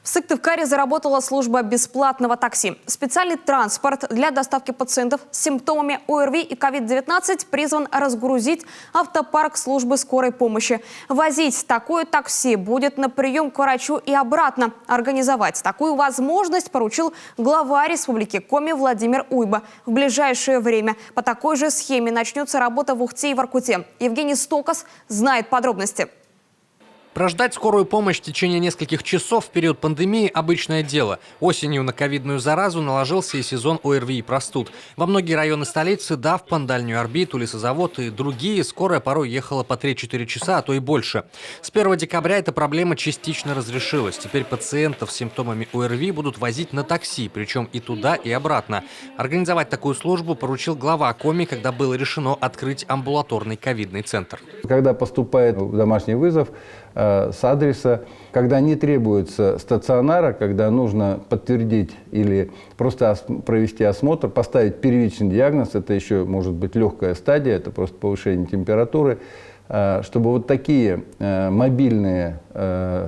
В Сыктывкаре заработала служба бесплатного такси. Специальный транспорт для доставки пациентов с симптомами ОРВИ и COVID-19 призван разгрузить автопарк службы скорой помощи. Возить такое такси будет на прием к врачу и обратно. Организовать такую возможность поручил глава Республики Коми Владимир Уйба. В ближайшее время по такой же схеме начнется работа в Ухте и Воркуте. Евгений Стокас знает подробности. Прождать скорую помощь в течение нескольких часов в период пандемии – обычное дело. Осенью на ковидную заразу наложился и сезон ОРВИ и простуд. Во многие районы столицы, Давпан, Дальнюю Орбиту, Лесозавод и другие, скорая порой ехала по 3-4 часа, а то и больше. С 1 декабря эта проблема частично разрешилась. Теперь пациентов с симптомами ОРВИ будут возить на такси, причем и туда, и обратно. Организовать такую службу поручил глава Коми, когда было решено открыть амбулаторный ковидный центр. Когда поступает домашний вызов с адреса, когда не требуется стационара, когда нужно подтвердить или просто провести осмотр, поставить первичный диагноз, это еще может быть легкая стадия, это просто повышение температуры, чтобы вот такие мобильные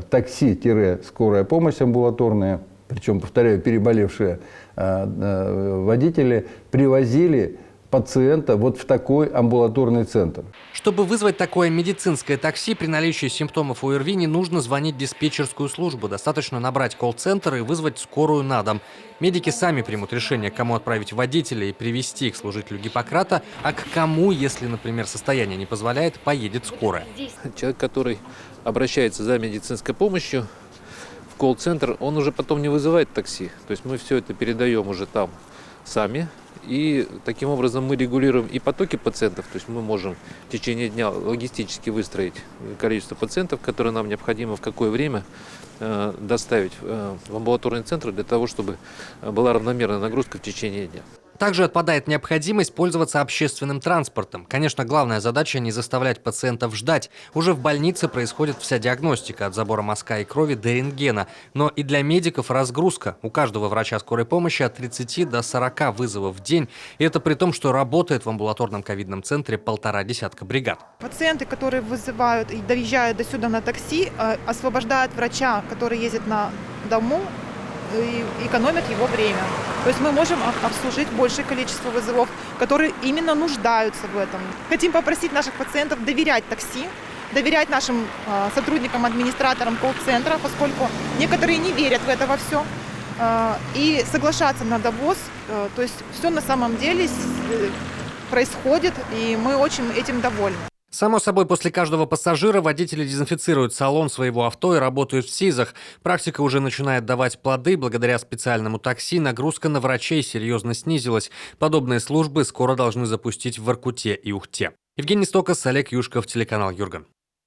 такси-скорая помощь амбулаторная, причем, повторяю, переболевшие водители, привозили пациента вот в такой амбулаторный центр. Чтобы вызвать такое медицинское такси, при наличии симптомов ОРВИ не нужно звонить в диспетчерскую службу. Достаточно набрать колл-центр и вызвать скорую на дом. Медики сами примут решение, кому отправить водителя и привезти к служителю Гиппократа, а к кому, если, например, состояние не позволяет, поедет скорая. Человек, который обращается за медицинской помощью в колл-центр, он уже потом не вызывает такси. То есть мы все это передаем уже там сами. И таким образом мы регулируем и потоки пациентов, то есть мы можем в течение дня логистически выстроить количество пациентов, которые нам необходимо в какое время доставить в амбулаторный центр для того, чтобы была равномерная нагрузка в течение дня. Также отпадает необходимость пользоваться общественным транспортом. Конечно, главная задача – не заставлять пациентов ждать. Уже в больнице происходит вся диагностика от забора мазка и крови до рентгена. Но и для медиков разгрузка. У каждого врача скорой помощи от 30 до 40 вызовов в день. И это при том, что работает в амбулаторном ковидном центре 1,5 десятка бригад. Пациенты, которые вызывают и доезжают до сюда на такси, освобождают врача, который ездит на дому, и экономят его время. То есть мы можем обслужить большее количество вызовов, которые именно нуждаются в этом. Хотим попросить наших пациентов доверять такси, доверять нашим сотрудникам, администраторам колл-центра, поскольку некоторые не верят в это во все, и соглашаться на довоз. То есть все на самом деле происходит, и мы очень этим довольны. Само собой, после каждого пассажира водители дезинфицируют салон своего авто и работают в СИЗах. Практика уже начинает давать плоды. Благодаря специальному такси нагрузка на врачей серьезно снизилась. Подобные службы скоро должны запустить в Воркуте и Ухте. Евгений Стокас, Олег Юшков, телеканал Юрган.